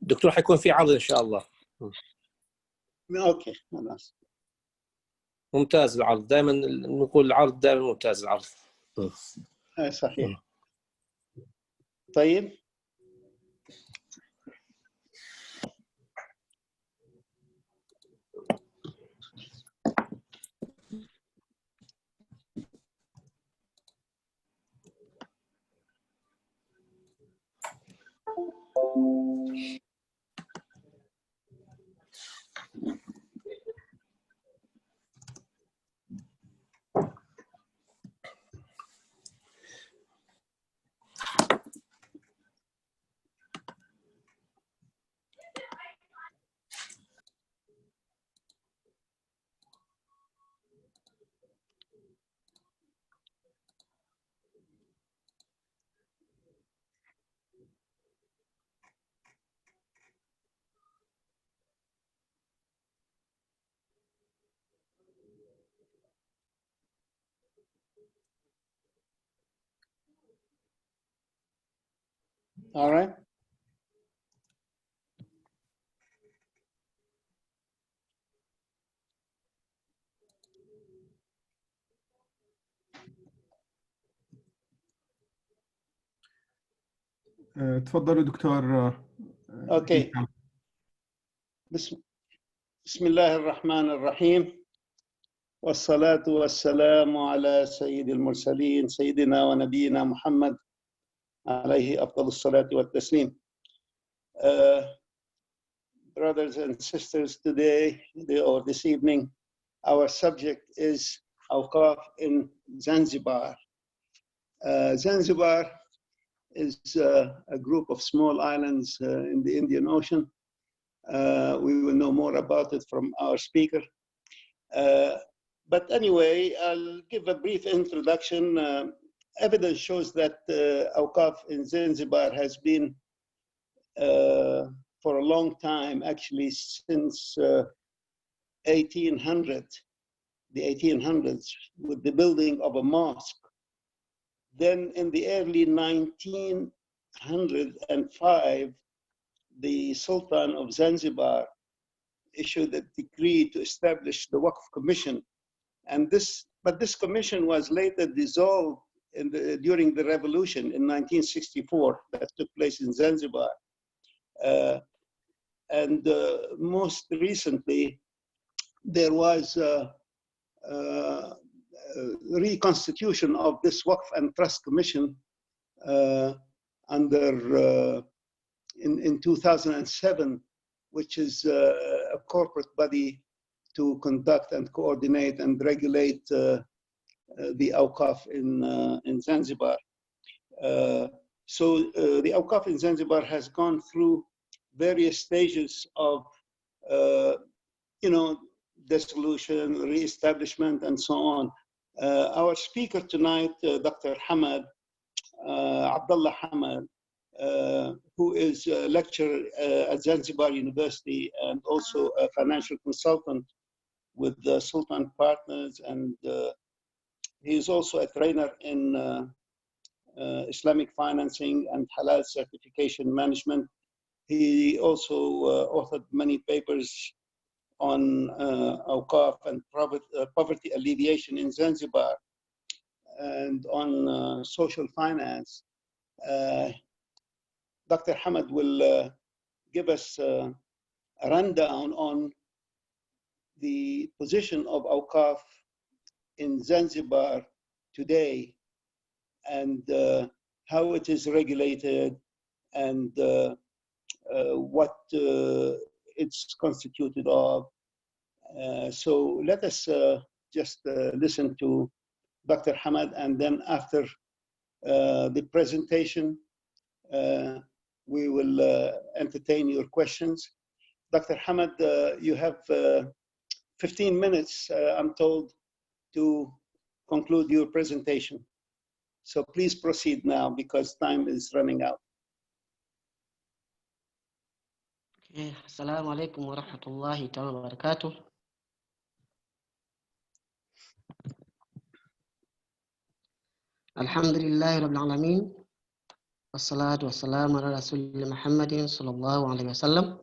دكتور حيكون في عرض إن شاء الله. أوكي خلاص. ممتاز العرض، دائما نقول العرض دائما ممتاز العرض. صحيح. طيب all right. تفضلوا دكتور. اوكي. بسم الله الرحمن الرحيم، والصلاة والسلام على سيد المرسلين سيدنا ونبينا محمد عليه أفضل الصلاة والتسليم. Brothers and sisters, today or this evening, our subject is Awqaf in Zanzibar. Zanzibar is a group of small islands in the Indian Ocean. We will know more about it from our speaker. But anyway, I'll give a brief introduction. Evidence shows that Awqaf in Zanzibar has been for a long time, actually since 1800, the 1800s, with the building of a mosque. Then in the early 1905, the Sultan of Zanzibar issued a decree to establish the Waqf Commission. And this commission was later dissolved during the revolution in 1964 that took place in Zanzibar. And most recently, there was reconstitution of this Waqf and Trust Commission in 2007, which is a corporate body to conduct and coordinate and regulate the Awqaf in Zanzibar. So the Awqaf in Zanzibar has gone through various stages of, dissolution, re-establishment, and so on. Our speaker tonight, Dr. Hamad, Abdullah Hamad, who is a lecturer at Zanzibar University and also a financial consultant with the Sultan Partners, and he is also a trainer in Islamic financing and halal certification management. He also authored many papers on Awqaf and poverty alleviation in Zanzibar and on social finance. Dr. Hamad will give us a rundown on the position of Awqaf in Zanzibar today and how it is regulated and what it's constituted of. So let us just listen to Dr. Hamad, and then after the presentation, we will entertain your questions. Dr. Hamad, you have 15 minutes, I'm told, to conclude your presentation. So please proceed now because time is running out. Assalamu alaikum wa rahmatullahi ta'ala wa barakatuh. Alhamdulillahi rabbil alamin. والصلاة والسلام على رسول محمد صلى الله عليه وسلم.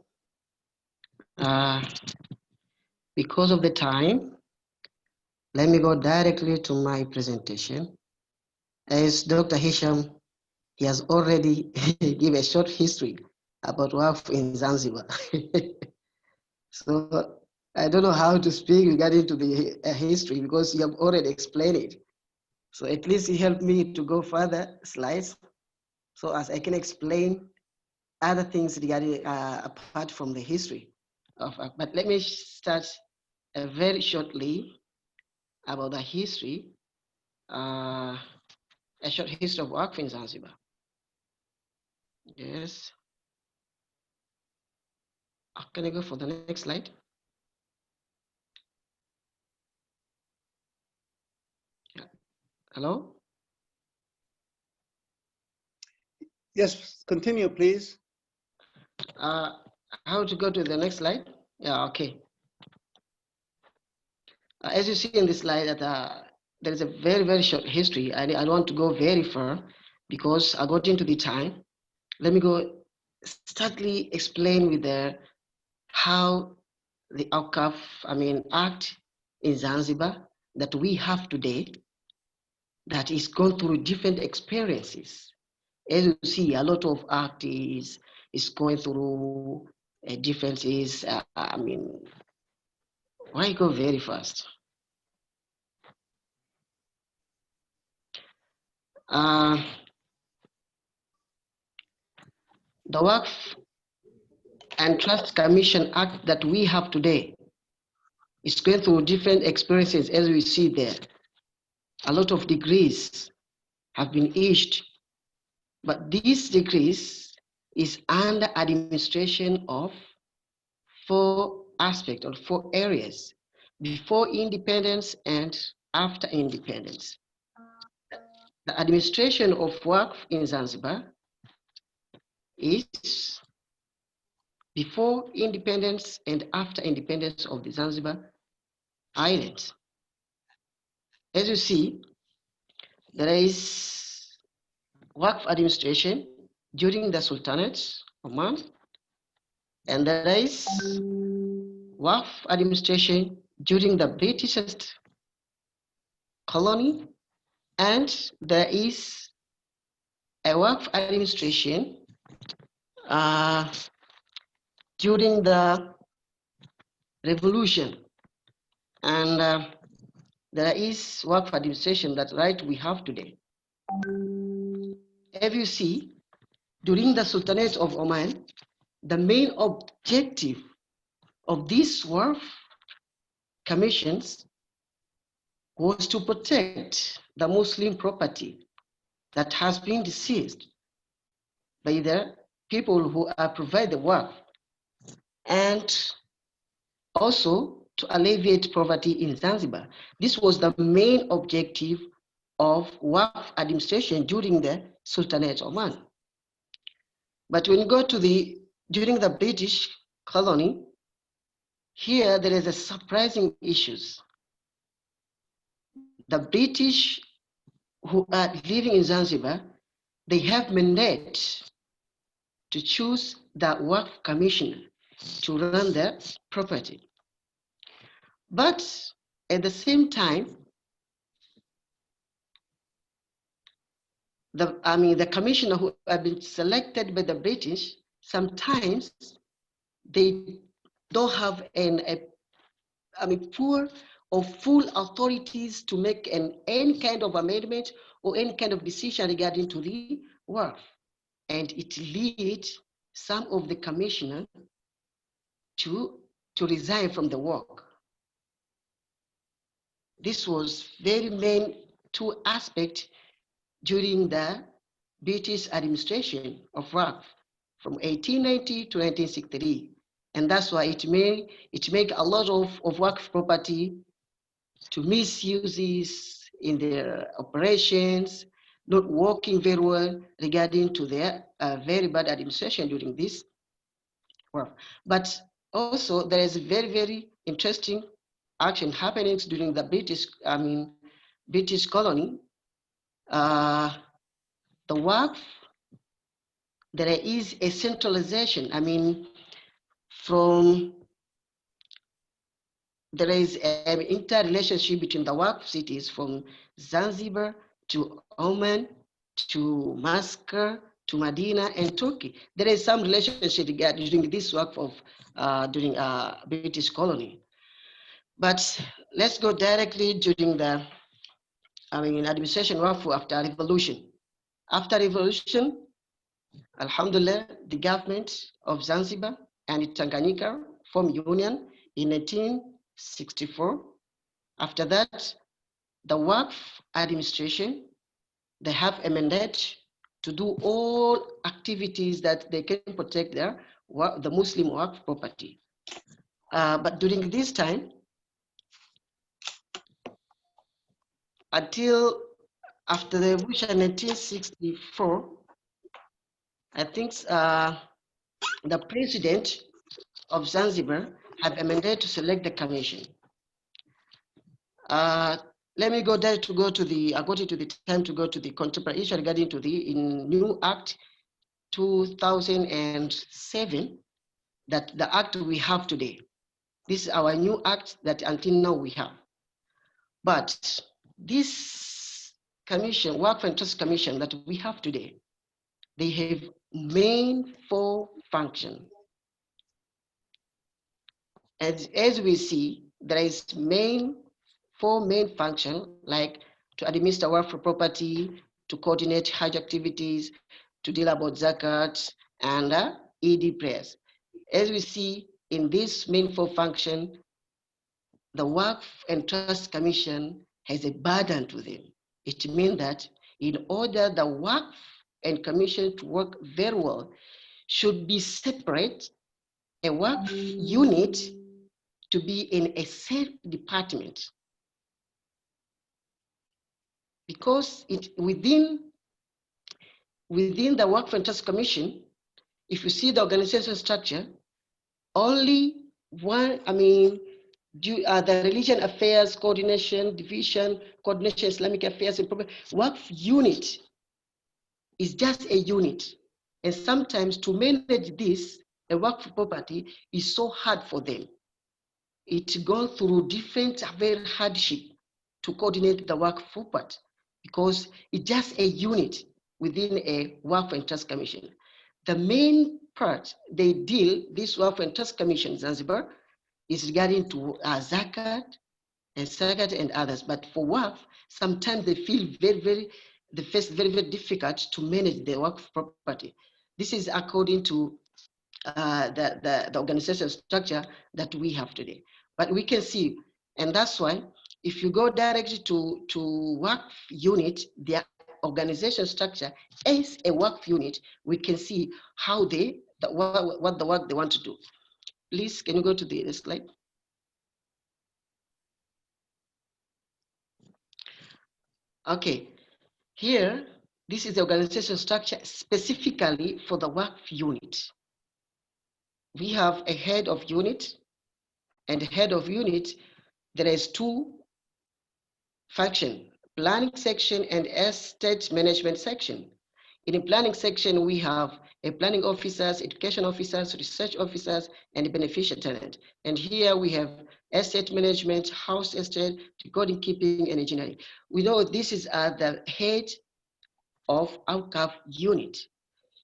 Because of the time, let me go directly to my presentation. As Dr. Hisham, he has already given a short history about Waqf in Zanzibar. So I don't know how to speak regarding to the history because you have already explained it. So at least he helped me to go further slides so as I can explain other things regarding apart from the history of. But let me start very shortly about the history, a short history of Waqf in Zanzibar. Yes. Can I go for the next slide? Yeah. Hello? Yes, continue, please. How to go to the next slide? Yeah, okay. As you see in this slide, that there is a very, very short history. I don't want to go very far because I got into the time. Let me go startly explain with how the Awqaf, Act in Zanzibar that we have today, that is gone through different experiences. As you see, a lot of Act is going through differences. Why go very fast? The Waqf and Trust Commission Act that we have today is going through different experiences, as we see there. A lot of degrees have been issued, but these degrees is under administration of 4 aspects or 4 areas: before independence and after independence. The administration of Waqf in Zanzibar is before independence and after independence of the Zanzibar island. As you see, there is Waqf administration during the Sultanate of Oman, and there is Waqf administration during the British colony, and there is a Waqf administration during the revolution, and there is Waqf administration that we have today. As you see, during the Sultanate of Oman, the main objective of these Waqf commissions was to protect the Muslim property that has been seized by the people who are provide the Waqf, and also to alleviate poverty in Zanzibar. This was the main objective of Waqf administration during the Sultanate of Oman. But when you go to during the British colony, here there is a surprising issues. The British who are living in Zanzibar, they have mandate to choose the Waqf commissioner to run the property. But at the same time, the commissioner who have been selected by the British, sometimes they don't have full authorities to make any kind of amendment or any kind of decision regarding to the Waqf. And it leads some of the commissioner to resign from the work. This was very main 2 aspects during the British administration of Waqf from 1890 to 1963. And that's why it make a lot of Waqf property to misuse this in their operations, not working very well regarding to their very bad administration during this work. But also there is very, very interesting action happening during the British colony. The Waqf there is a centralization. I mean, there is an interrelationship between the Waqf cities from Zanzibar to Oman to Muscat to Medina and Turkey. There is some relationship during this work of during British colony. But let's go directly during the administration Waqf after revolution. After revolution, Alhamdulillah, the government of Zanzibar and Tanganyika formed union in 1964. After that, the Waqf administration, they have a mandate to do all activities that they can protect the Muslim Waqf property. But during this time, until after the revolution in 1964, I think the president of Zanzibar have a mandate to select the commission. Let me go there to go to the, according to the time, to go to the contemporary issue regarding to the new Act 2007, that the act we have today. This is our new act that until now we have. But this commission, Waqf and Trust Commission that we have today, they have main 4 functions. As we see, there is 4 main functions, like to administer Waqf property, to coordinate Hajj activities, to deal about zakat and Eid prayers. As we see in this main 4 functions, the Waqf and Trust Commission has a burden to them. It means that in order the Waqf and Commission to work very well, should be separate, a Waqf unit to be in a safe department. Because within the Waqf and Trust Commission, if you see the organization structure, only one, the religion affairs coordination division, coordination Islamic affairs and Waqf unit is just a unit. And sometimes to manage this, a Waqf property is so hard for them. It goes through different very hardship to coordinate the Waqf property because it's just a unit within a Waqf and Trust Commission. The main part they deal, this Waqf and Trust Commission Zanzibar, is regarding to zakat and sagat and others. But for Waqf, sometimes they feel very difficult to manage the Waqf property. This is according to the organizational structure that we have today. But we can see, and that's why if you go directly to Waqf unit, their organizational structure as a Waqf unit, we can see how what the work they want to do. Please, can you go to the next slide? Okay, here, this is the organizational structure specifically for the Waqf unit. We have a head of unit, and head of unit, there is 2 functions, planning section and estate management section. In the planning section, we have a planning officers, education officers, research officers, and beneficial tenant. And here we have asset management, house estate, recording keeping, and engineering. We know this is the head of Awqaf unit.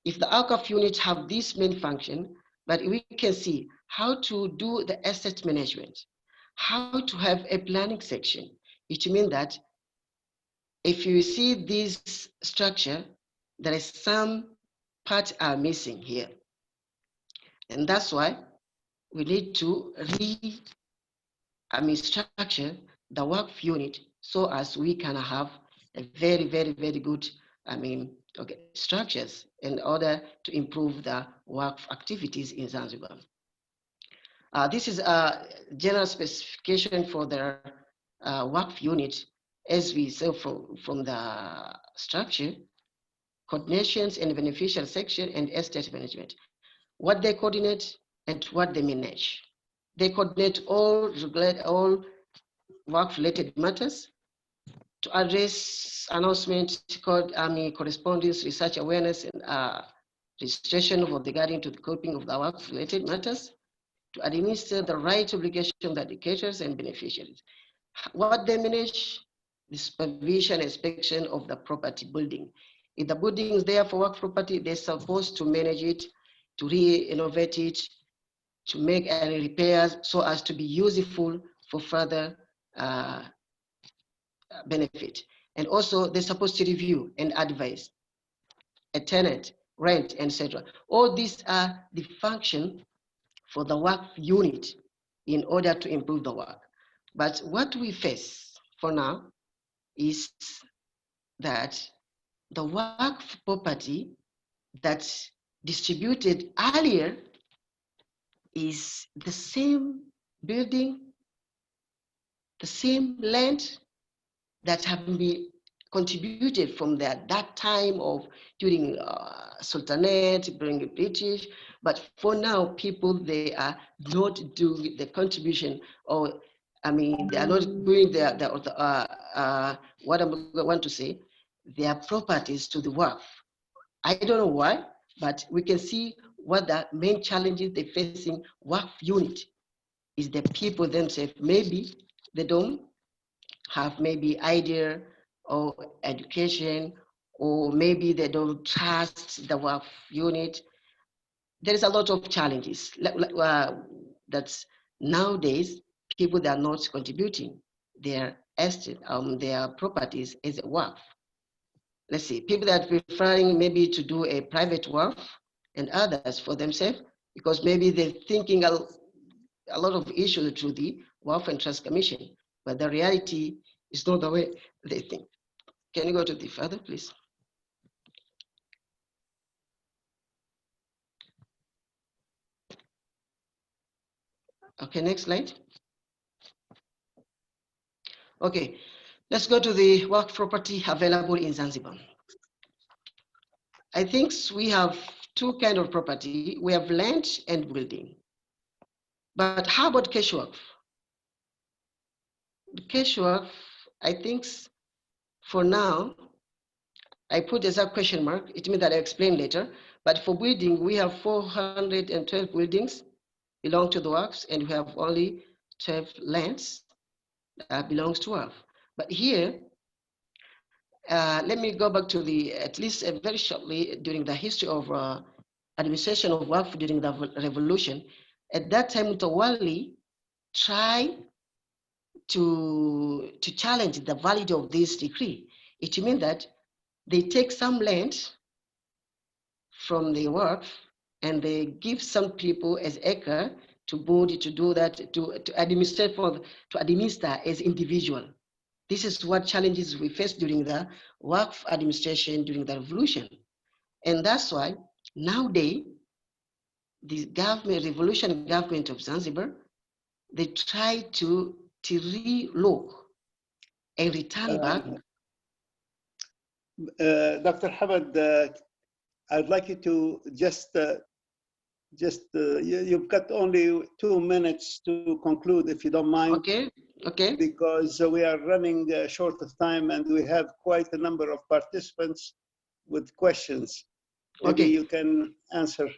If the Awqaf unit have this main function, but we can see how to do the asset management, how to have a planning section. It means that if you see this structure, there is some parts are missing here. And that's why we need to structure the Waqf unit so as we can have a very good, structures in order to improve the Waqf activities in Zanzibar. This is a general specification for the Waqf unit, as we saw from the structure, coordinations and beneficial section and estate management. What they coordinate and what they manage. They coordinate all Waqf-related matters to address announcement, correspondence, research awareness, and registration for regarding to the coping of the Waqf-related matters, to administer the right obligation of the educators and beneficiaries. What they manage, the supervision, inspection of the property building. If the building is there for work property, they're supposed to manage it, to re-innovate it, to make any repairs so as to be useful for further benefit. And also they're supposed to review and advise a tenant, rent, etc. All these are the function for the work unit in order to improve the work. But what we face for now is that the work property that's distributed earlier is the same building, the same land that have been contributed from that time of during Sultanate, during the British. But for now, people, they are not doing the contribution, or I mean, they are not doing what I want to say, their properties to the work. I don't know why, but we can see what the main challenges they're facing work unit is the people themselves. Maybe they don't have maybe idea or education, or maybe they don't trust the work unit. There is a lot of challenges that's nowadays people that are not contributing their estate, their properties as a work. Let's see, people that are preferring maybe to do a private work and others for themselves, because maybe they're thinking a lot of issues through the Wealth and Trust Commission, but the reality is not the way they think. Can you go to the further, please? Okay, next slide. Okay, let's go to the work property available in Zanzibar. I think we have two kinds of property. We have land and building. But how about cash work? The cash work, I think for now, I put as a question mark. It means that I'll explain later. But for building, we have 412 buildings belong to the works, and we have only 12 lands that belongs to us. But here, let me go back to the, at least very shortly, during the history of administration of work during the revolution. At that time, Mutawalli tried to challenge the validity of this decree. It means that they take some land from the work and they give some people as acre to build, to do that, to administer as individual. This is what challenges we faced during the Waqf administration during the revolution. And that's why nowadays, the government, revolutionary government of Zanzibar, they try to relook and return back. Dr. Hamad, I'd like you to you've got only 2 minutes to conclude, if you don't mind. Okay, okay. Because we are running short of time and we have quite a number of participants with questions. Maybe Okay. you can answer,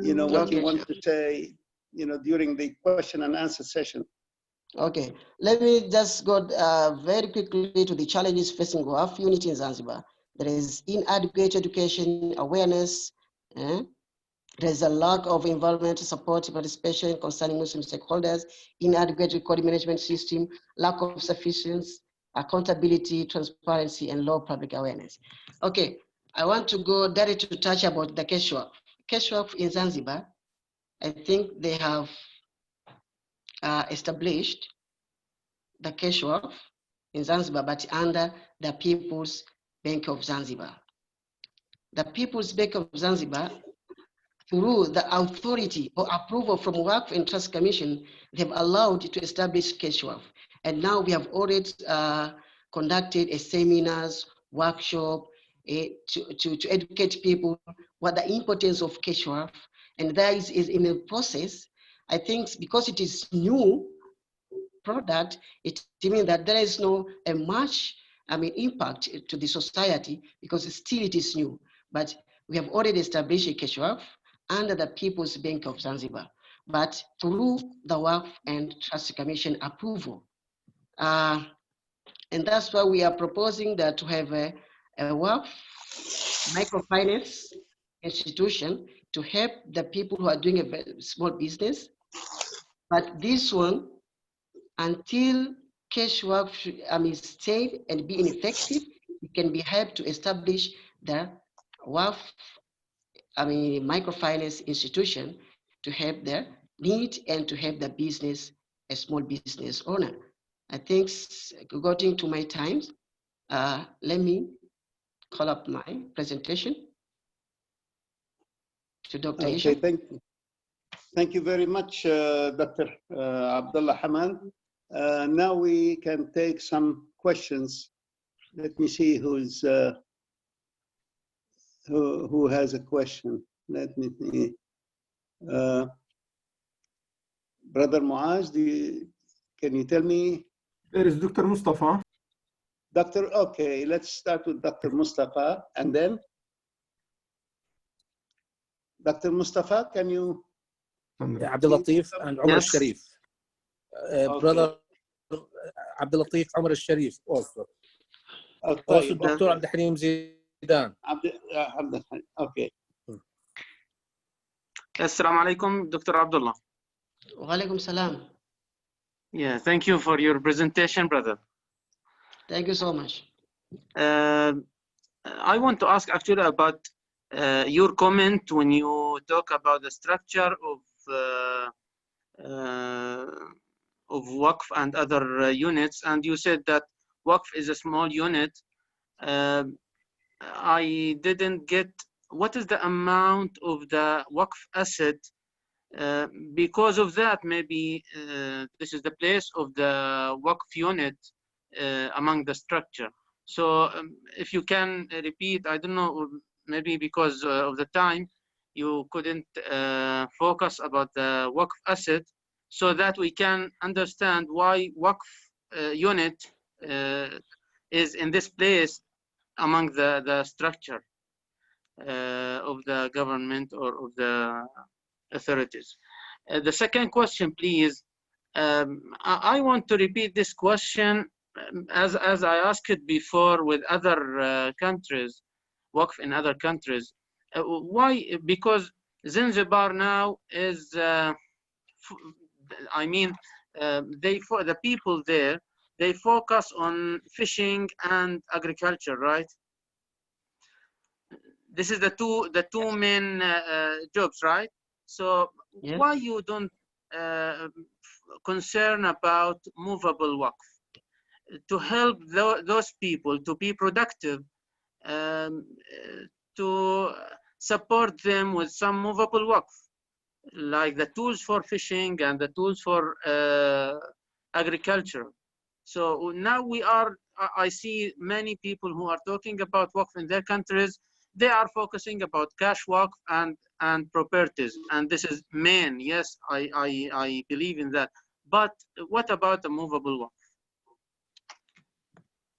what you want to say, during the question and answer session. Okay, let me just go very quickly to the challenges facing Waqf unity in Zanzibar. There is inadequate education awareness. There's a lack of environmental support participation concerning Muslim stakeholders, inadequate record management system, lack of sufficient accountability, transparency, and low public awareness. Okay, I want to go directly to touch about the cash work. Cash work in Zanzibar, I think they have established the cash work in Zanzibar, but under the People's Bank of Zanzibar. The People's Bank of Zanzibar, through the authority or approval from Waqf and Trust Commission, they've allowed to establish cash work. And now we have already conducted a seminars, workshop to educate people what the importance of cash work. And that is in a process. I think because it is new product, it means that there is no much impact to the society because still it is new. But we have already established a cash work under the People's Bank of Zanzibar, but through the Waqf and Trust Commission approval. And that's why we are proposing that to have a Waqf microfinance institution to help the people who are doing a very small business. But this one, until cash work stay and be ineffective, it can be helped to establish the Waqf microfinance institution to help their need and to help the business, a small business owner. I think according to my times, let me call up my presentation to Dr. Okay, Isha. thank you very much, Dr. Abdullah Hamad. Now we can take some questions. Let me see who's who has a question. Let me see. Brother Muaz, can you tell me? There is Dr. Mustafa. Okay, let's start with Dr. Mustafa, and then Dr. Mustafa, can you? عبد اللطيف and عمر الشريف. Brother عبد اللطيف عمر الشريف also. Also Dr. عبد الحليم زيدان. Okay. Assalamu alaikum, Dr. Abdullah. Wa alaikum salam. Yeah, thank you for your presentation, brother. Thank you so much. I want to ask actually about your comment when you talk about the structure of Waqf and other units, and you said that Waqf is a small unit. I didn't get what is the amount of the Waqf asset. Because of that, maybe this is the place of the Waqf unit among the structure. So if you can repeat, I don't know, maybe because of the time, you couldn't focus about the Waqf asset, so that we can understand why Waqf unit is in this place among the structure of the government or of the authorities. The second question, please. I want to repeat this question as I asked it before with other countries, Waqf in other countries. Why? Because Zanzibar now is, the people there, they focus on fishing and agriculture, right? This is the two main jobs, right? So yeah. Why you don't concern about movable Waqf to help those people to be productive, to support them with some movable Waqf, like the tools for fishing and the tools for agriculture. So now I see many people who are talking about Waqf in their countries. They are focusing about cash Waqf and properties, and this is main. Yes, I believe in that. But what about the movable Waqf?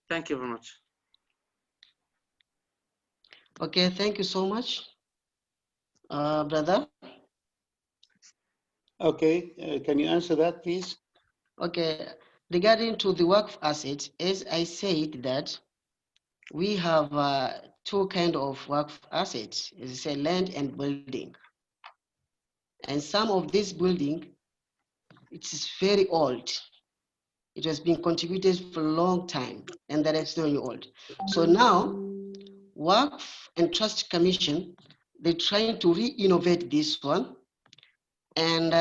Thank you very much. Okay, thank you so much, brother. Okay, can you answer that, please? Okay, regarding to the Waqf assets, as I said that we have two kinds of Waqf assets, as I say, land and building. And some of this building, it is very old. It has been contributed for a long time, and that is very old. So now, Waqf and Trust Commission, they're trying to re-innovate this one, and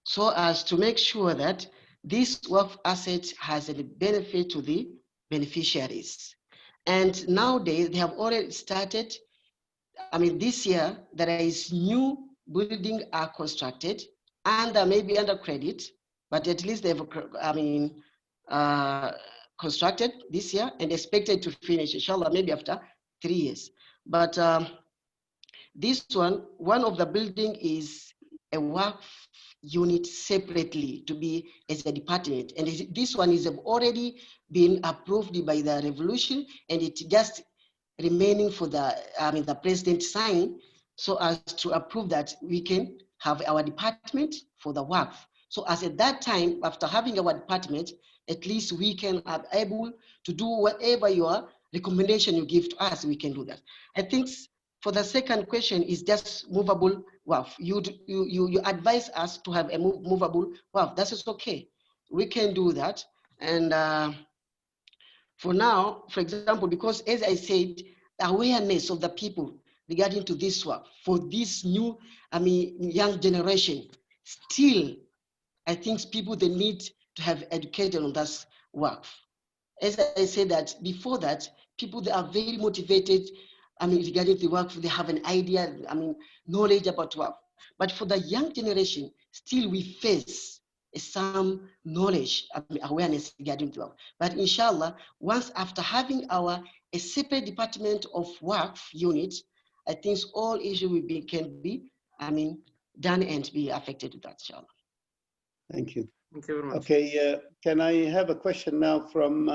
so as to make sure that this Waqf asset has a benefit to the beneficiaries. And nowadays, they have already started, this year, there is new buildings are constructed, and maybe under credit, but at least they've, constructed this year and expected to finish, inshallah, maybe after 3 years. But this one of the building is a Waqf unit separately to be as a department. And this one is already been approved by the revolution, and it just remaining for the president sign, so as to approve that we can have our department for the Waqf. So as at that time, after having our department, at least we can be able to do whatever your recommendation you give to us, we can do that. I think for the second question is just movable Waqf. You advise us to have a movable Waqf. That is okay. We can do that. And for now, for example, because as I said, the awareness of the people regarding to this Waqf, for this new, young generation, still, I think people, they need to have educated on that Waqf. As I said that before that, people, they are very motivated, regarding the Waqf, they have an idea, knowledge about Waqf. But for the young generation, still we face some knowledge, awareness regarding the Waqf. But inshallah, once after having a separate department of Waqf unit, I think all issues can be, done and be affected with that, inshallah. Thank you. Thank you very much. Okay, can I have a question now from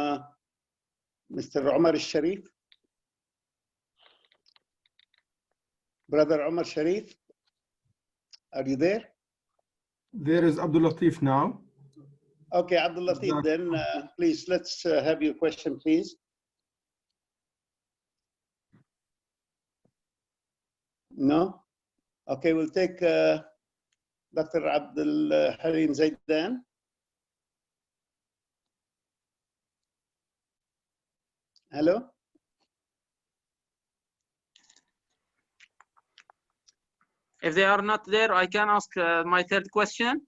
Mr. Omar Sharif? Brother Omar Sharif, are you there? There is Abdul now. Okay, Abdul, then please, let's have your question, please. No? Okay, we'll take Dr. Abdul Halim Zaidan. Hello? If they are not there, I can ask my third question.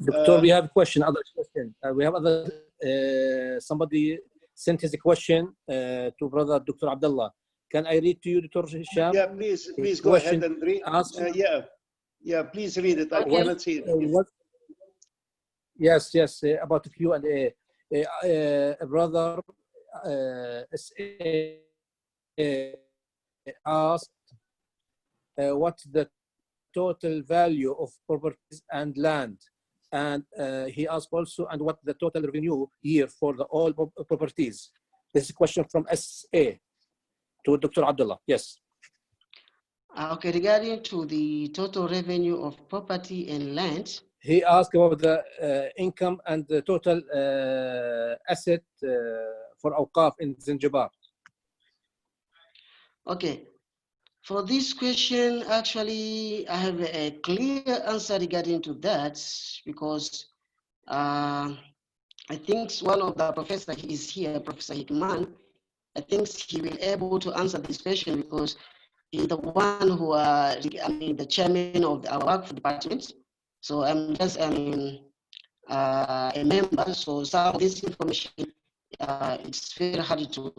Doctor, we have a question, other question. We have somebody sent his question to Brother Dr. Abdullah. Can I read to you, Dr. Hisham? Yeah, please go ahead and read. Yeah, please read it. I cannot see it. Yes, about Q&A. Brother asked what's the total value of properties and land, and he asked also, and what the total revenue year for the all properties. This is a question from SA to Dr. Abdullah. Yes. Okay, regarding to the total revenue of property and land. He asked about the income and the total asset for Awqaf in Zunjubar. Okay, for this question, actually, I have a clear answer regarding to that, because I think one of the professors is here, Professor Hikman. I think he will be able to answer this question, because he's the one who the chairman of our Waqf department. So I'm just a member. So some of this information it's very hard to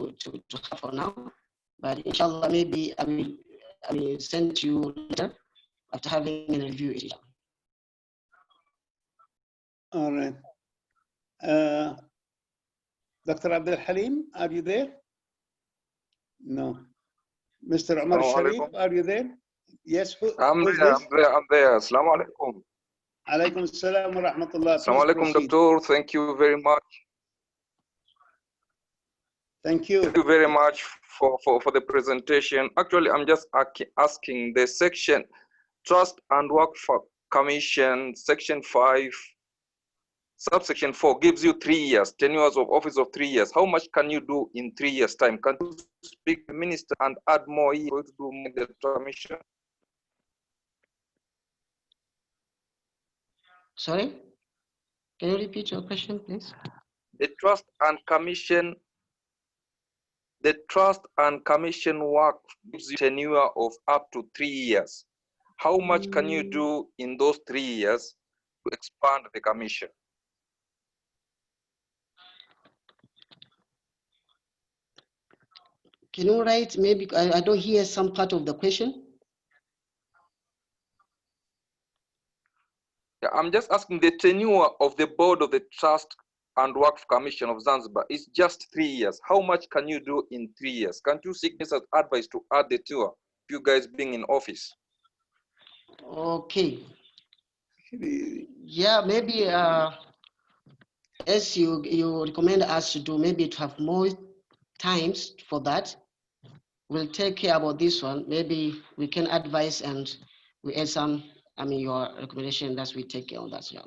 have for now. But inshallah, maybe I will send you later after having a review it. All right. Dr. Abdul Halim, are you there? No. Mr. Omar Sharif, are you there? Yes. I'm there. Assalamu alaikum. Alaikum assalam wa rahmatullah. Assalamu alaikum, Doctor. Thank you very much. Thank you. Thank you very much for the presentation. Actually, I'm just asking the section Trust and Waqf Commission, Section 5, Subsection 4 gives you 3 years, 10 years of office of 3 years. How much can you do in 3 years' time? Can you speak to the minister and add more years to do the commission? Sorry? Can you repeat your question, please? The Trust and Commission work gives you a tenure of up to 3 years. How much can you do in those 3 years to expand the commission? Can you write, maybe I don't hear some part of the question? Yeah, I'm just asking the tenure of the board of the Trust and Waqf Commission of Zanzibar is just 3 years. How much can you do in 3 years? Can't you seek this as advice to add the tour, you guys being in office? Okay. Yeah, maybe as you recommend us to do, maybe to have more times for that. We'll take care about this one. Maybe we can advise and we add some, your recommendation that we take care of that. Yeah.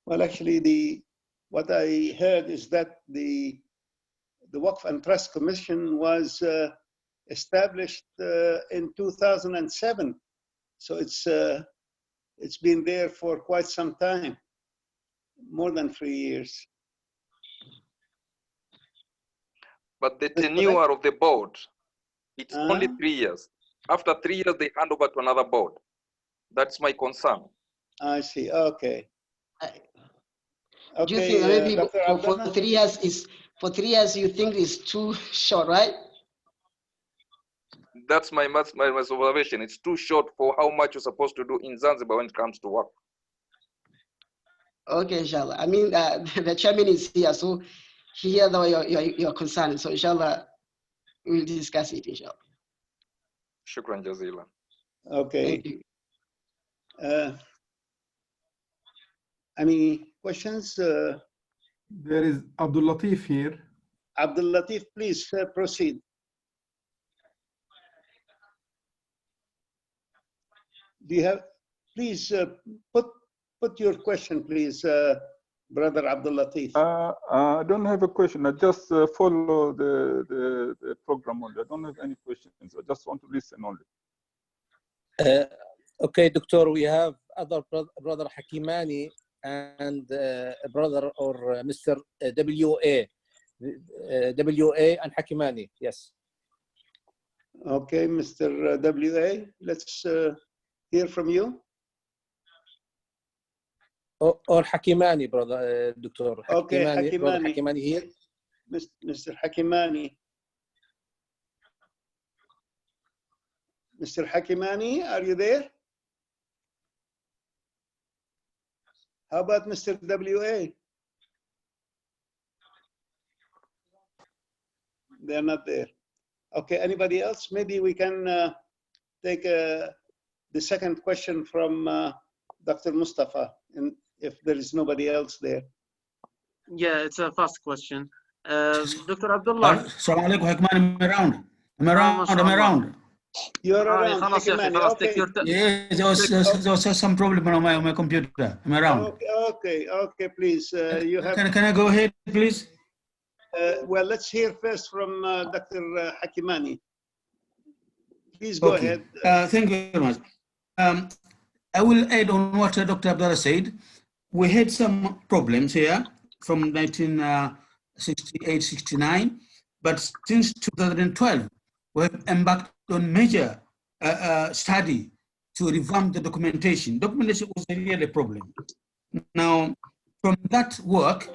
Well, actually, what I heard is that the Waqf and Trust Commission was established in 2007. So it's been there for quite some time, more than 3 years. But the tenure of the board, it's only 3 years. After 3 years, they hand over to another board. That's my concern. I see. Okay. Do you think maybe for 3 years for 3 years you think is too short, right? That's my observation. It's too short for how much you're supposed to do in Zanzibar when it comes to work. Okay, inshallah. The chairman is here, so he hears your concern. So inshallah, we'll discuss it, inshallah. Shukran jazila. Okay. Thank you. Any questions? There is Abdul here. Abdul, please proceed. Do you have, please put your question, please, Brother Abdul. I don't have a question. I just follow the program only. I don't have any questions. I just want to listen only. Okay, Doctor, we have other Brother Hakimani and brother or Mr. W.A. W.A. and Hakimani, yes. Okay, Mr. W.A., let's hear from you. Or Hakimani, brother, Doctor. Okay, Hakimani. Brother Hakimani here. Mr. Hakimani. Mr. Hakimani, are you there? How about Mr. W.A.? They're not there. Okay, anybody else? Maybe we can take the second question from Dr. Mustafa, and if there is nobody else there. Yeah, it's a fast question. Dr. Abdullah. Assalamu alaikum, Hakimani, I'm around. You're around, Hakimani. Okay. Yeah, there was some problem on my computer. I'm around. Okay, please. You have. Can I go ahead, please? Well, let's hear first from Dr. Hakimani. Please go ahead. Thank you very much. I will add on what Dr. Abdullah said. We had some problems here from 1968-69, but since 2012, we have embarked on major study to revamp the documentation. Documentation was a real problem. Now, from that work,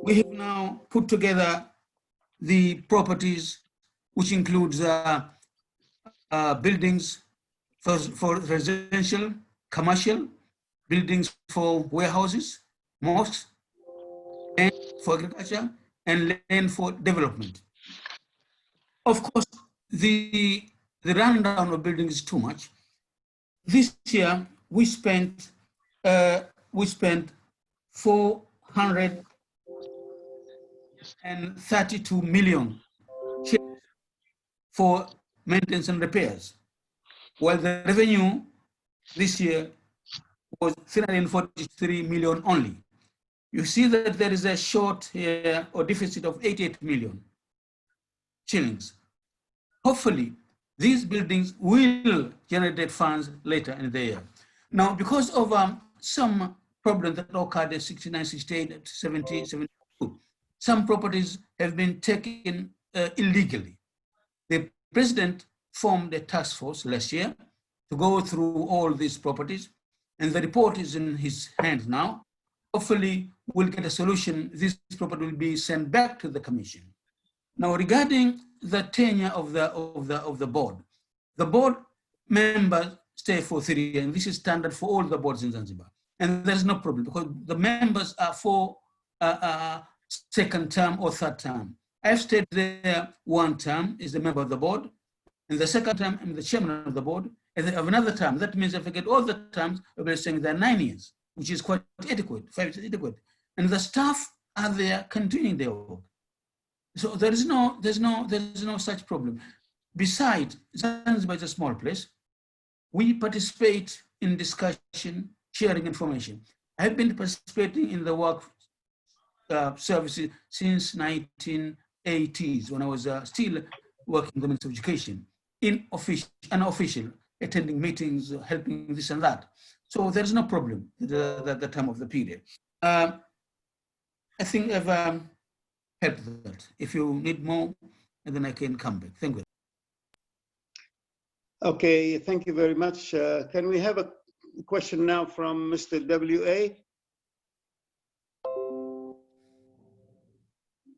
we have now put together the properties, which includes buildings for residential, commercial, buildings for warehouses, mosques, and for agriculture, and land for development. Of course, the rundown of buildings is too much. This year, we spent 432 million for maintenance and repairs, while the revenue this year was 343 million only. You see that there is a short here or deficit of 88 million shillings. Hopefully, these buildings will generate funds later in the year. Now, because of some problems that occurred in 69, 68, 70, 72, some properties have been taken illegally. The president formed a task force last year to go through all these properties, and the report is in his hands now. Hopefully, we'll get a solution. This property will be sent back to the commission. Now, regarding the tenure of the board members stay for 3 years, and this is standard for all the boards in Zanzibar. And there's no problem because the members are for second term or third term. I've stayed there 1 term as a member of the board, and the second term I'm the chairman of the board, and then of another term. That means if I get all the terms, I'll be saying they're 9 years, which is quite adequate, 5 years adequate. And the staff are there continuing their work. So there's no such problem. Besides, Zanzibar is a small place. We participate in discussion, sharing information. I've been participating in the work services since 1980s when I was still working in the Ministry of Education, in unofficial, attending meetings, helping this and that. So there's no problem at the time of the period. I think I've helped that. If you need more, and then I can come back. Thank you. Okay, thank you very much. Can we have a question now from Mr. W.A.?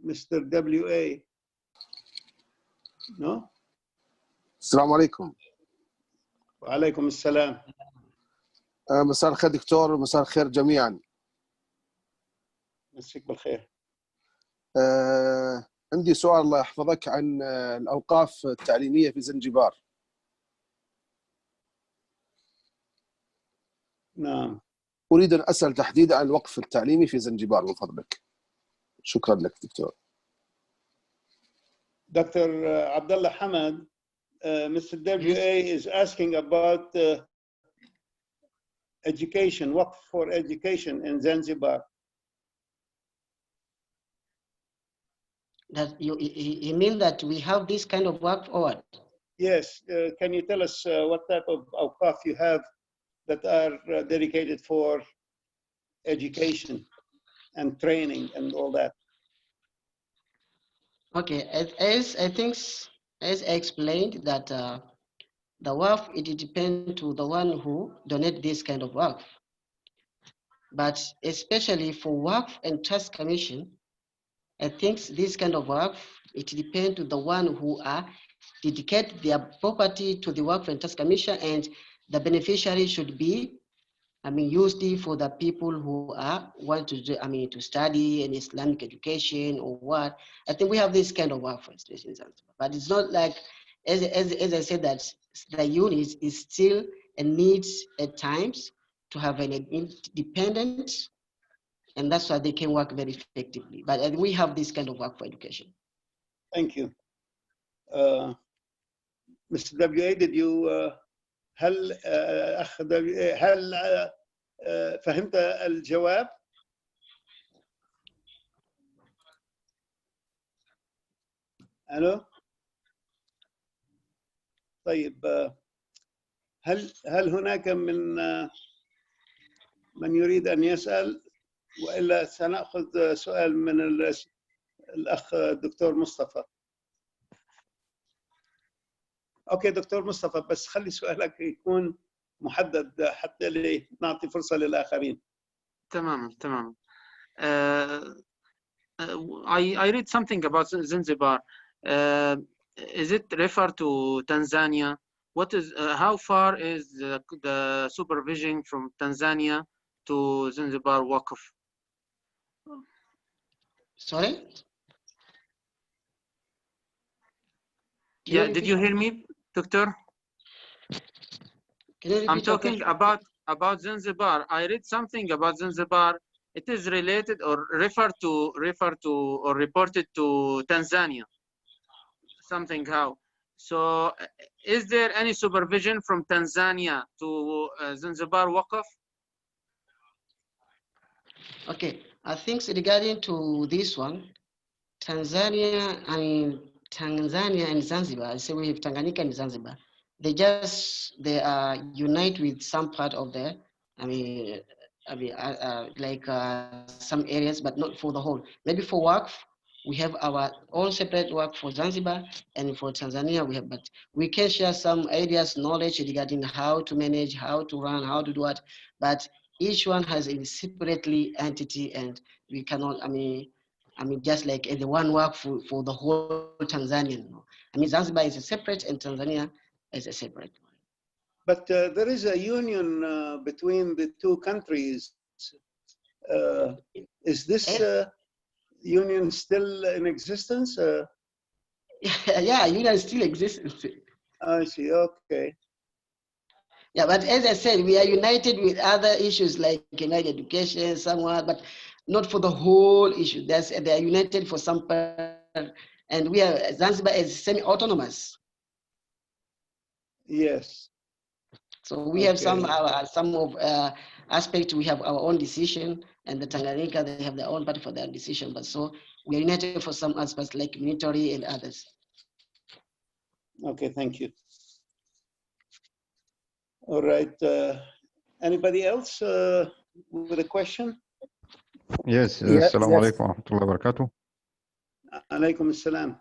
Mr. W.A. No? السلام عليكم. وعليكم السلام. مساء الخير دكتور ومساء الخير جميعا. مساك بالخير. عندي سؤال الله يحفظك عن الأوقاف التعليمية في زنجبار. نعم. أريد أن أسأل تحديدا عن الوقف التعليمي في زنجبار من فضلك. شكرا لك دكتور. Dr. Abdullah Hamad, Mr. WA is asking about education, waqf for education in Zanzibar. That you mean that we have this kind of work or what? Yes, can you tell us what type of awqaf you have that are dedicated for education and training and all that? Okay, as I explained that the work, it depends to the one who donate this kind of work. But especially for work and trust commission, I think this kind of work, it depends to the one who are dedicate their property to the work and trust commission, and the beneficiary should be, used for the people who want to do, to study an Islamic education or what. I think we have this kind of work for institutions, but it's not like, as I said, that the unit is still and needs at times to have an independence, and that's why they can work very effectively. But we have this kind of work for education. Thank you. Mr. W.A., did you هل أخ هل فهمت الجواب؟ ألو؟ طيب هل هناك من يريد أن يسأل، وإلا سنأخذ سؤال من الأخ الدكتور مصطفى. اوكي دكتور مصطفى، بس خلي سؤالك يكون محدد حتى نعطي فرصة للآخرين. تمام. I read something about Zanzibar. Is it refer to Tanzania? What is how far is the supervision from Tanzania to Zanzibar Waqf? Sorry? Yeah, did you hear me, Doctor? I'm talking about Zanzibar. I read something about Zanzibar. It is related or referred to or reported to Tanzania. Something how. So is there any supervision from Tanzania to Zanzibar Waqf? Okay, I think regarding to this one, Tanzania and Zanzibar, so we have Tanganyika and Zanzibar. They are unite with some part of the, some areas, but not for the whole. Maybe for Waqf, we have our own separate work for Zanzibar, and for Tanzania we have, but we can share some ideas, knowledge regarding how to manage, how to run, how to do it, but each one has a separately entity, and we cannot, just like the one work for the whole Tanzanian. Zanzibar is a separate and Tanzania is a separate one. But there is a union between the two countries. Is this union still in existence? Yeah, union still exists. I see, okay. Yeah, but as I said, we are united with other issues like education, somewhat, but not for the whole issue. They are united for some part and Zanzibar is semi-autonomous. Yes. So we have some aspects. We have our own decision, and the Tanganyika, they have their own party for their decision. But so we are united for some aspects like military and others. Okay, thank you. All right. Anybody else with a question? Yes. Yes. Assalamu alaikum wa rahmatullahi wa barakatuh. Alaikum assalam.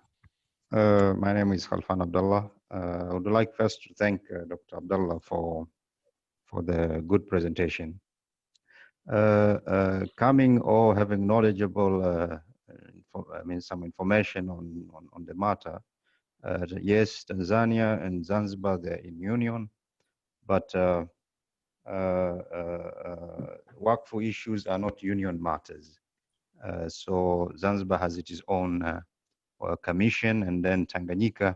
My name is Khalfan Abdullah. I would like first to thank Dr. Abdullah for the good presentation. Coming or having knowledgeable, some information on the matter. Yes, Tanzania and Zanzibar, they're in union, but Waqf issues are not union matters. So Zanzibar has its own commission, and then Tanganyika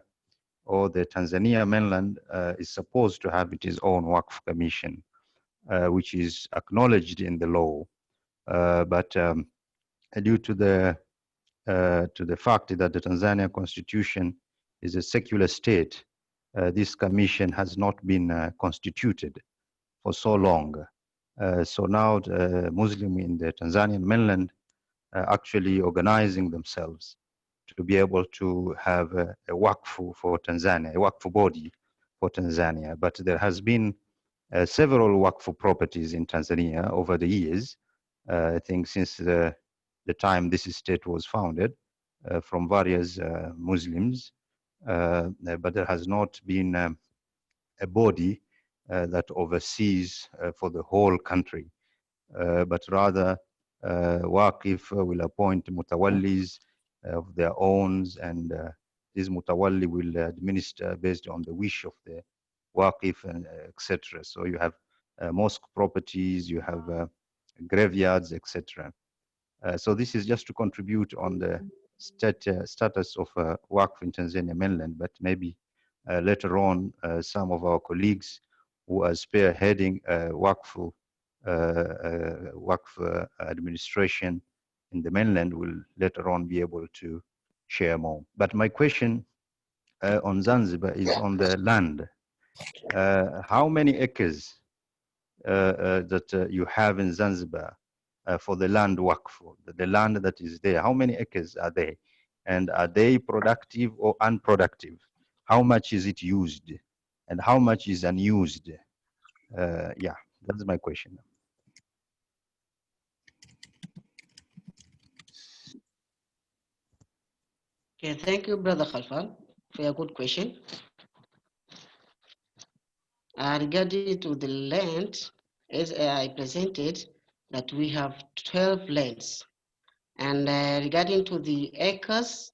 or the Tanzania mainland is supposed to have its own Waqf commission, which is acknowledged in the law. But due to the fact that the Tanzania constitution is a secular state, this commission has not been constituted for so long. So now the Muslims in the Tanzanian mainland are actually organizing themselves to be able to have a Waqf for Tanzania, a Waqf body for Tanzania. But there has been several Waqf properties in Tanzania over the years, I think since the time this state was founded, from various Muslims, but there has not been a body that oversees for the whole country, but rather Waqif will appoint mutawallis of their own, and this mutawalli will administer based on the wish of the Waqif, and etc. So you have mosque properties, you have graveyards, etc. So this is just to contribute on the status of Waqf in Tanzania mainland, but maybe later on some of our colleagues who are spearheading Waqf administration in the mainland will later on be able to share more. But my question on Zanzibar is on the land. How many acres that you have in Zanzibar for the land Waqf, the land that is there? How many acres are they? And are they productive or unproductive? How much is it used? And how much is unused? Yeah, that's my question. Okay, thank you, Brother Khalfan, for your good question. Regarding to the land, as I presented, that we have 12 lands. And regarding to the acres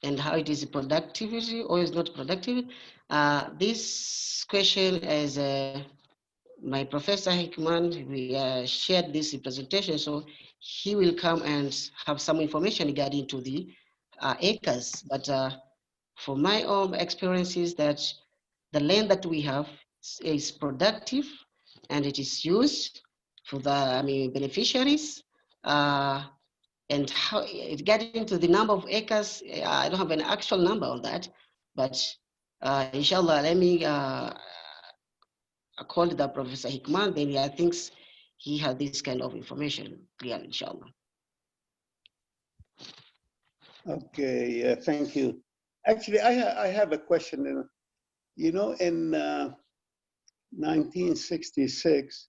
and how it is productivity or is not productive, this question as my Professor Hickman, we shared this presentation, so he will come and have some information regarding to the acres. But for my own experiences, that the land that we have is productive and it is used for the beneficiaries. And how regarding to the number of acres, I don't have an actual number on that, but inshallah, let me call the Professor Hickman, then I think he has this kind of information clear, inshallah. Okay, thank you. Actually, I have a question. You know, in 1966,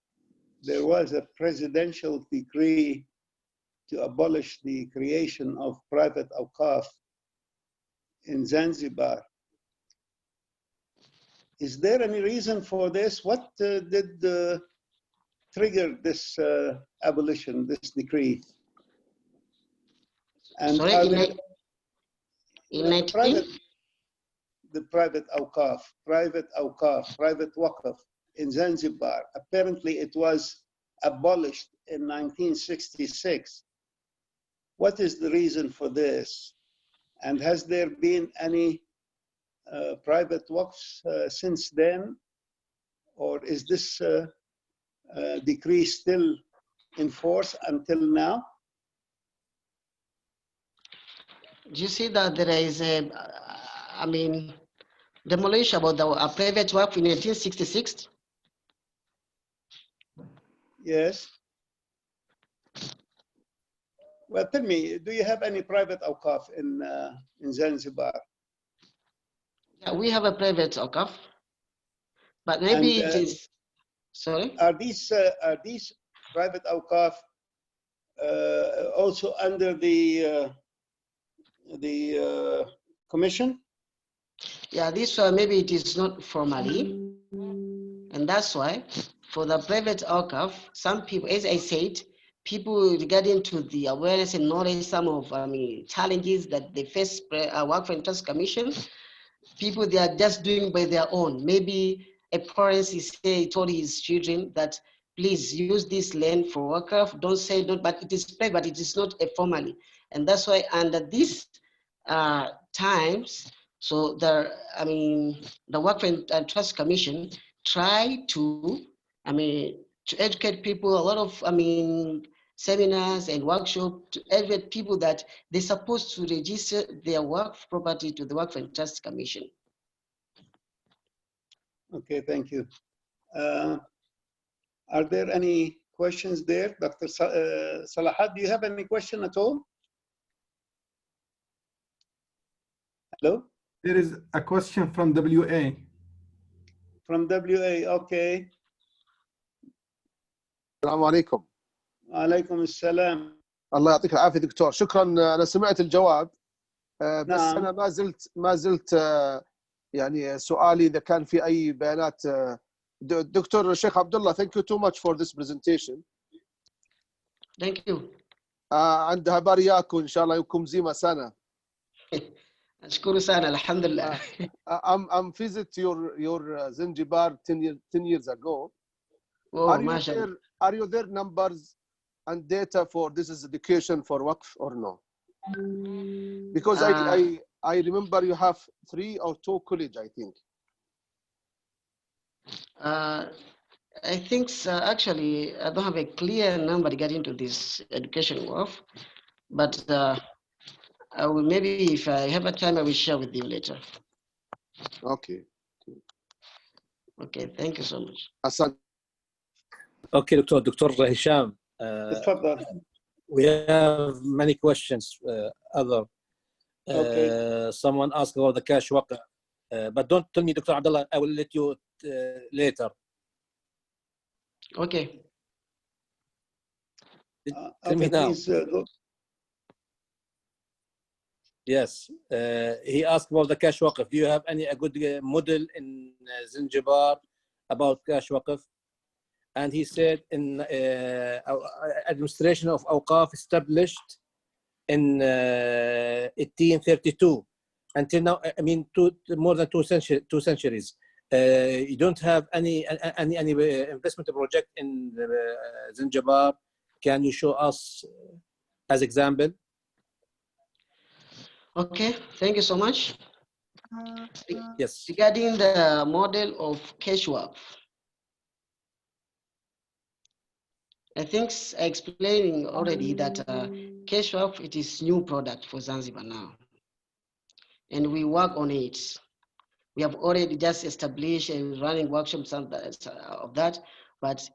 there was a presidential decree to abolish the creation of private awqaf in Zanzibar. Is there any reason for this? What did trigger this abolition, this decree? And sorry, the private awqaf, private waqf in Zanzibar. Apparently it was abolished in 1966. What is the reason for this? And has there been any private waqfs since then? Or is this decree still in force until now? Do you see that there is a, demolition about the private work in 1866? Yes. Well, tell me, do you have any private awqaf in Zanzibar? Yeah, we have a private awqaf, but maybe And, it is. Sorry. Are these private awqaf also under the commission? Yeah, this one maybe it is not formally, and that's why for the private awqaf, some people, as I said, people regarding to the awareness and knowledge, some of challenges that they face Waqf and Trust Commission, people they are just doing by their own. Maybe a parent told his children that please use this land for Waqf. Don't say don't, but it is private. It is not a formally, and that's why under these times, so the Waqf and Trust Commission try to to educate people. A lot of seminars and workshops to educate people that they're supposed to register their Waqf property to the Waqf and Trust Commission. Okay, thank you. Are there any questions there? Dr. Salahat, do you have any question at all? Hello? There is a question from WA. From WA, okay. السلام عليكم. وعليكم السلام. الله يعطيك العافية دكتور، شكرا. أنا سمعت الجواب، بس نعم. أنا ما زلت يعني سؤالي إذا كان في أي بيانات. دكتور الشيخ عبد الله, thank you too much for this presentation. Thank you. عند هبارياكم إن شاء الله يكون زيما سنة. أشكر سنة الحمد لله. I'm visit your Zunjibar 10 years ago. Oh, are you there numbers and data for this is education for Waqf or no? Because I remember you have 3 or 2 colleges, I think. I think actually I don't have a clear number regarding to this education Waqf, but I will maybe if I have a time I will share with you later. Okay. Okay, thank you so much. Asante. Okay, Dr. Hisham. We have many questions. Someone asked about the cash waqf, but don't tell me, Dr. Abdullah. I will let you later. Okay. Tell me now. Please, Yes, he asked about the cash waqf. Do you have a good model in Zanzibar about cash waqf? And he said in administration of awqaf established in 1832 until now. I mean, more than two centuries. You don't have any investment project in Zunjibar. Can you show us as example? Okay, thank you so much. Yes. Regarding the model of cash waqf, I think I explained already that cash waqf, it is new product for Zanzibar now, and we work on it. We have already just established and running workshops of that, but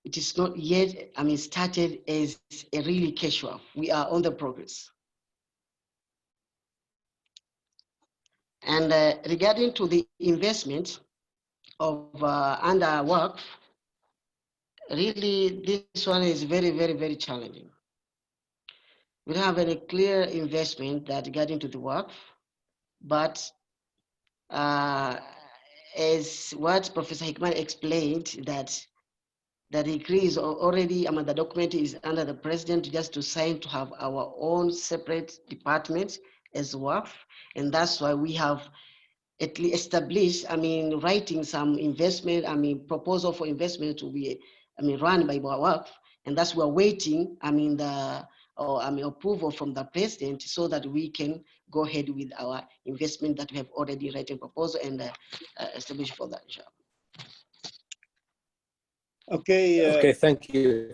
it is not yet, started as a really cash waqf. We are on the progress. And regarding to the investment of under Waqf, really this one is very, very, very challenging. We don't have any clear investment that regarding to the Waqf, but as what Professor Hickman explained, that the decree is already, the document is under the president just to sign to have our own separate department as Waqf, and that's why we have at least established, writing some investment, proposal for investment to be, run by Waqf, and that's we're waiting, approval from the president so that we can go ahead with our investment that we have already written proposal and established for that job. Okay. Okay, thank you.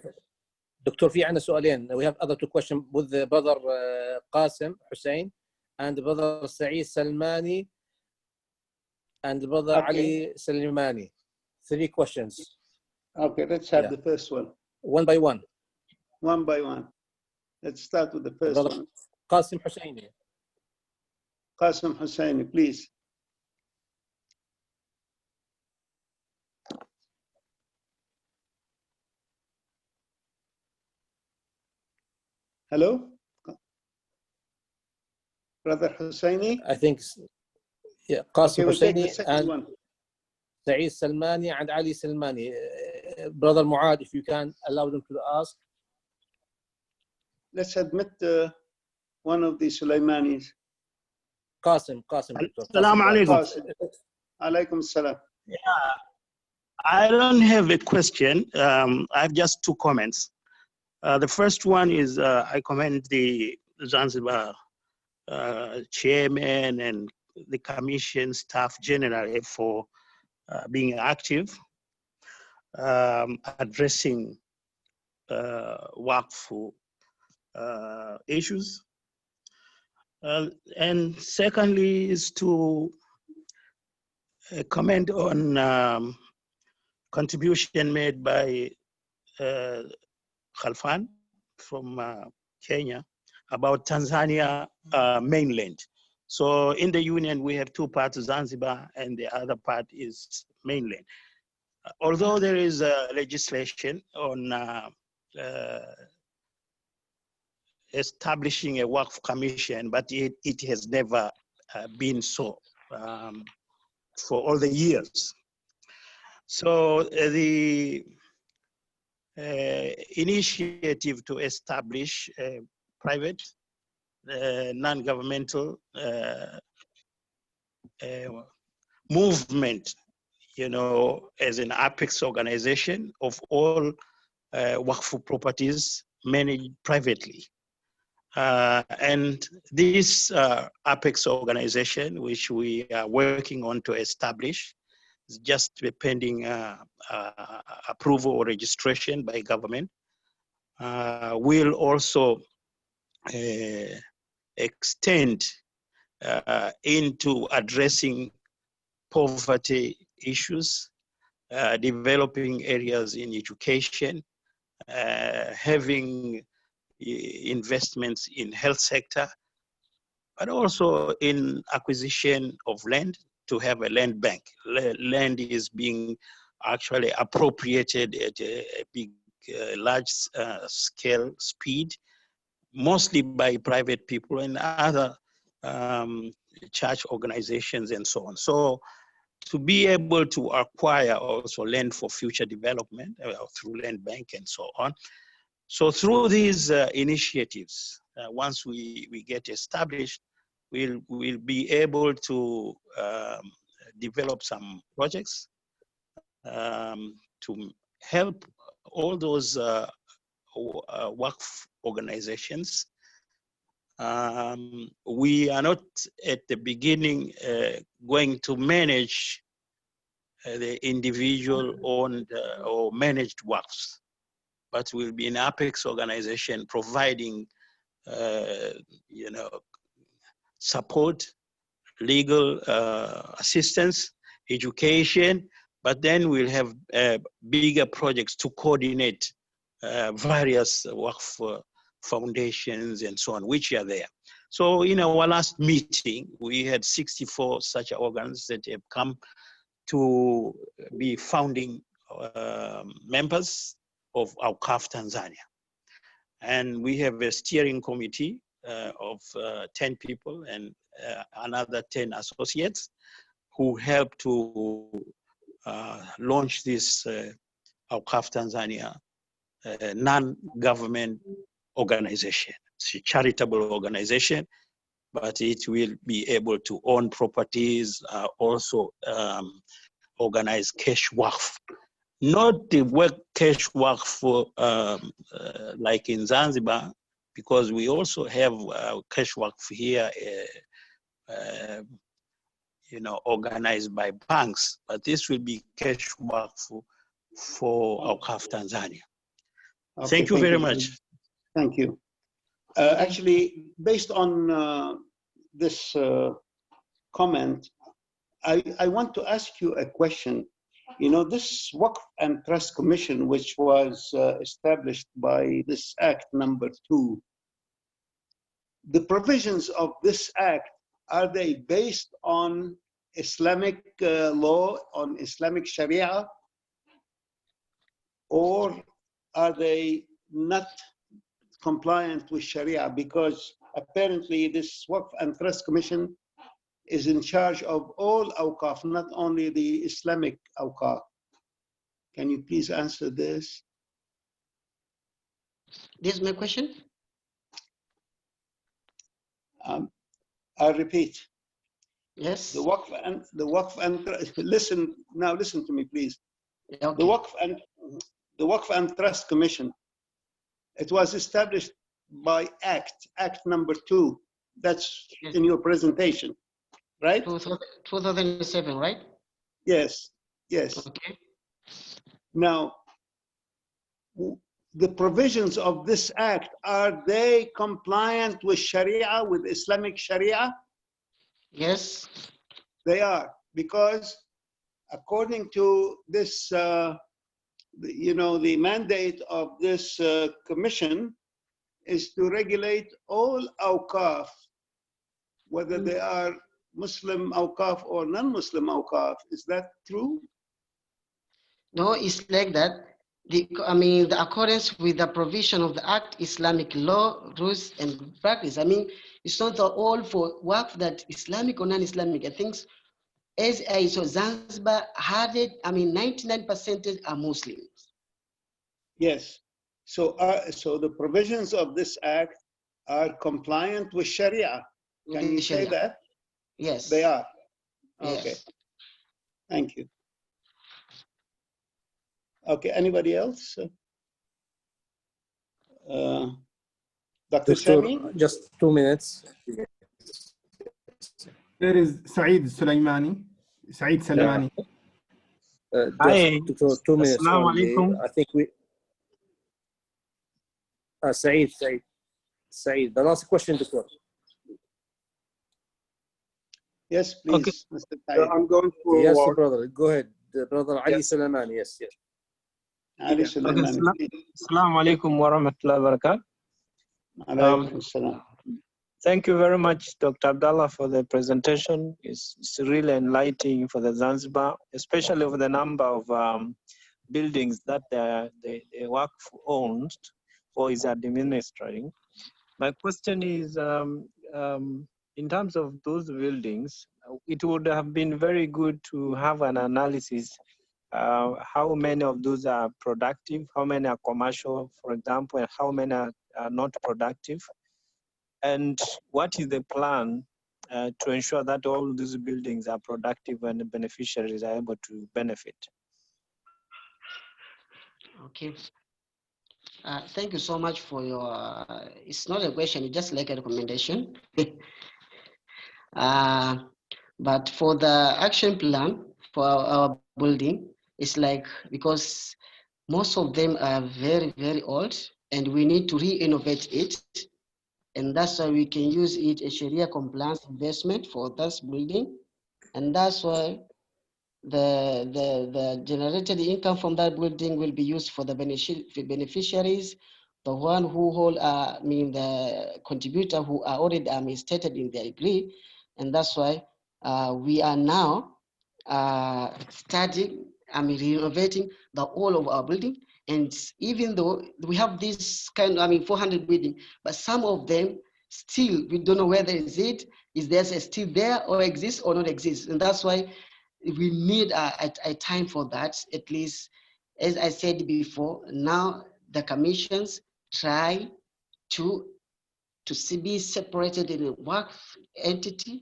دكتور في عندنا سؤالين. We have other 2 questions with the brother Qasim Hussein. and brother Saeed Salmani and brother Ali Salimani. 3 questions. Okay, let's have the first one. One by one. One by one. Let's start with the first brother one. Qasim Husseini. Qasim Husseini, please. Hello? Brother Husseini? I think, yeah, Qasim we'll take the Husseini second and one. Saeed Salmani and Ali Salmani. Brother Muad, if you can allow them to ask. Let's admit one of the Sulaimanis. Qasim. Assalamu alaikum. Alaikum salam. Yeah, I don't have a question. I have just 2 comments. The first one is I commend the Zanzibar chairman and the commission staff generally for being active, addressing Waqf issues. And secondly is to comment on contribution made by Khalfan from Kenya about Tanzania mainland. So in the union, we have 2 parts, Zanzibar, and the other part is mainland. Although there is legislation on establishing a Waqf commission, but it has never been so for all the years. So the initiative to establish a private, non-governmental movement, you know, as an apex organization of all Waqf properties managed privately. And this apex organization, which we are working on to establish, is just pending approval or registration by government, will also extend into addressing poverty issues, developing areas in education, having investments in health sector, but also in acquisition of land to have a land bank. Land is being actually appropriated at a big, large scale speed, mostly by private people and other church organizations and so on. So to be able to acquire also land for future development through land bank and so on. So through these initiatives, once we get established, we'll be able to develop some projects to help all those Waqf organizations. We are not at the beginning going to manage the individual owned or managed Waqfs, but we'll be an apex organization providing, you know, support, legal assistance, education, but then we'll have bigger projects to coordinate various Waqf foundations and so on, which are there. So in our last meeting, we had 64 such organs that have come to be founding members of Awqaf Tanzania. And we have a steering committee of 10 people and another 10 associates who help to launch this Awqaf Tanzania non-government organization. It's a charitable organization, but it will be able to own properties, also organize cash Waqf. Not the work cash Waqf like in Zanzibar, because we also have cash Waqf here, you know, organized by banks, but this will be cash Waqf for Awqaf Tanzania. Okay, thank you very much. Thank you. Actually, based on this comment, I want to ask you a question. You know, this Waqf and Trust Commission, which was established by this Act number 2, the provisions of this Act, are they based on Islamic law, on Islamic Sharia, or are they not compliant with Sharia? Because apparently this Waqf and Trust Commission is in charge of all awqaf, not only the Islamic awqaf. Can you please answer this? This is my question. I'll repeat. Yes. The Waqf and listen now. Listen to me, please. Okay. The Waqf and Trust Commission. It was established by Act number 2. That's in your presentation, right? 2007, right? Yes. Yes. Okay. Now, the provisions of this Act, are they compliant with Sharia, with Islamic Sharia? Yes. They are, because according to this, you know, the mandate of this commission is to regulate all awqaf, whether they are Muslim awqaf or non-Muslim awqaf. Is that true? No, it's like that. The accordance with the provision of the Act, Islamic law, rules, and practice. I mean, it's not all for work that Islamic or non-Islamic. I think, as I saw, Zanzibar had it. I mean, 99% are Muslims. Yes. So the provisions of this Act are compliant with Sharia. Can you say that? Yes. They are. Yes. Okay. Thank you. Okay. Anybody else? Dr. Sami? Just 2 minutes. There is Saeed Sulaimani. Saeed Salmani. Hi. Just 2 minutes Assalamu only. alaikum. I think we. Saeed. The last question, Doctor. Yes, please. Okay. Mr. Tayyib. I'm going for Yes, brother. Go ahead. Brother Ali Yes. Salamani. Yes. Ali Sulaimani. Assalamu alaikum wa rahmatullahi wa barakatuh. Alaykum assalam. Thank you very much, Dr. Abdallah, for the presentation. It's really enlightening for the Zanzibar, especially for the number of buildings that the Waqf owns or is administering. My question is, in terms of those buildings, it would have been very good to have an analysis how many of those are productive, how many are commercial, for example, and how many are not productive. And what is the plan to ensure that all these buildings are productive and the beneficiaries are able to benefit? Okay. Thank you so much for your, it's not a question, it's just like a recommendation. But for the action plan for our building, it's like, because most of them are very, very old and we need to re-innovate it. And that's why we can use it as Sharia compliance investment for this building. And that's why the generated income from that building will be used for the beneficiaries, the one who hold, the contributor who are already stated in the degree. And that's why we are now studying, renovating the whole of our building. And even though we have this kind of, 400 building, but some of them still, we don't know whether is there still there or exists or not exist. And that's why we need a time for that, at least, as I said before, now the commissions try to be separated in a work entity,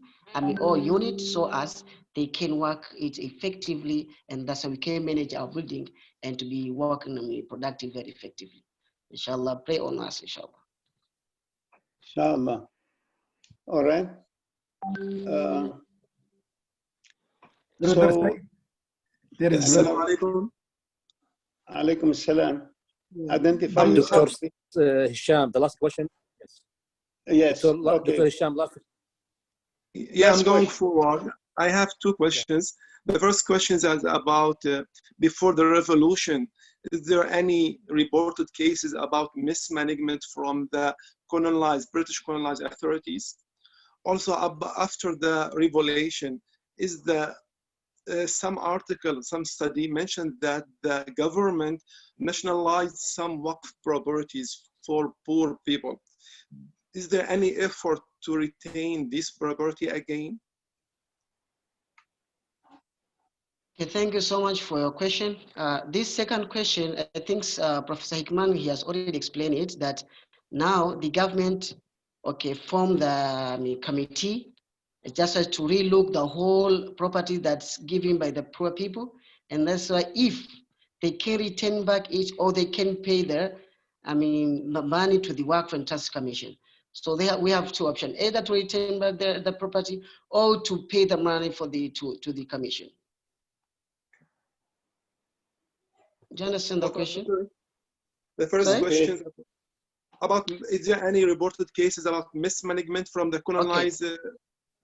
or unit, so as they can work it effectively, and that's how we can manage our building and to be working productive very effectively. Inshallah, pray on us, inshallah. Inshallah. All right. So, there is Assalamu alaikum. Alaikum assalam. Identify Dr. yourself. Hisham, the last question. Yes. Dr. Okay. Hisham, last. Yeah, I'm going forward. I have two questions. The first question is about before the revolution, is there any reported cases about mismanagement from the British colonized authorities? Also, after the revolution, is some article, some study mentioned that the government nationalized some Waqf properties for poor people. Is there any effort to retain this property again? Okay, thank you so much for your question. This second question, I think Professor Hickman, he has already explained it, that now the government, formed the committee just to relook the whole property that's given by the poor people. And that's why if they can return back it or they can pay the money to the Waqf and Trust Commission. So we have two options, either to return back the property or to pay the money to the commission. Do you understand the question? The first question about, is there any reported cases about mismanagement from the colonized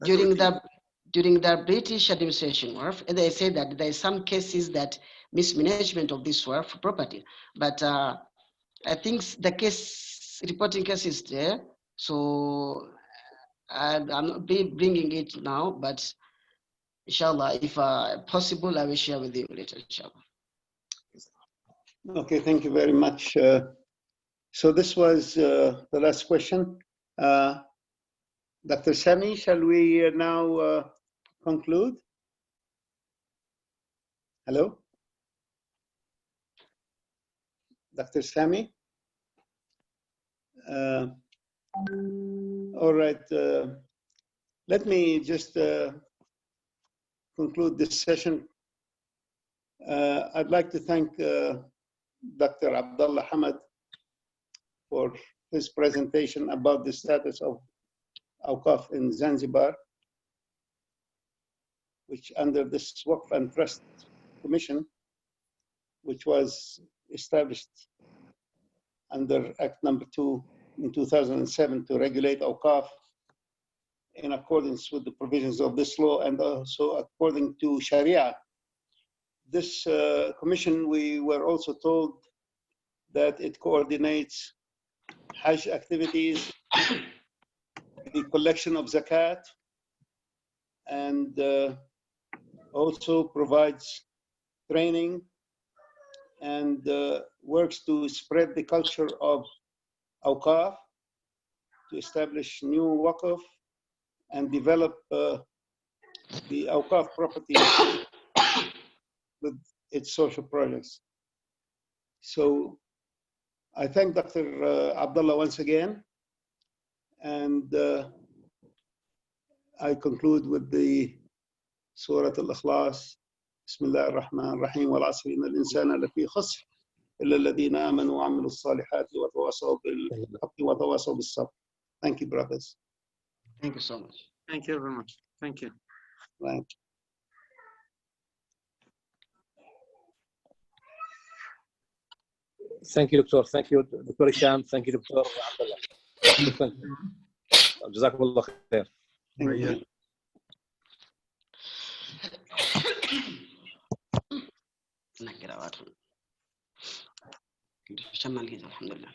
during the British administration, they say that there are some cases that mismanagement of this property, but I think the reporting case is there, so I'm not bringing it now, but inshallah, if possible, I will share with you later, inshallah. Okay, thank you very much. So this was the last question. Dr. Sami, shall we now conclude? Hello? Dr. Sami? All right. Let me just conclude this session. I'd like to thank Dr. Abdullah Hamad for his presentation about the status of Awqaf in Zanzibar, which under this Waqf and Trust Commission, which was established under Act number 2 in 2007 to regulate Awqaf in accordance with the provisions of this law and also according to Sharia. This commission, we were also told that it coordinates Hajj activities, the collection of zakat, and also provides training and works to spread the culture of Awqaf, to establish new Waqf and develop the Awqaf property with its social projects. So I thank Dr. Abdullah once again, and I conclude with the Surah Al-Ikhlas. Bismillah ar-Rahman ar-Rahim. Wal asri inna al-insana lafi khasr illa alladhina amanu wa amilu as-salihati wa tawasaw bil-haqqi wa tawasaw bis-sabr. Thank you, brothers. Thank you so much. Thank you very much. Thank you. Right. Thank you, Doctor. Thank you, Dr. Hisham. Thank you, Dr. Abdullah. Thank you. Jazakumullah khair. Thank you. Alhamdulillah.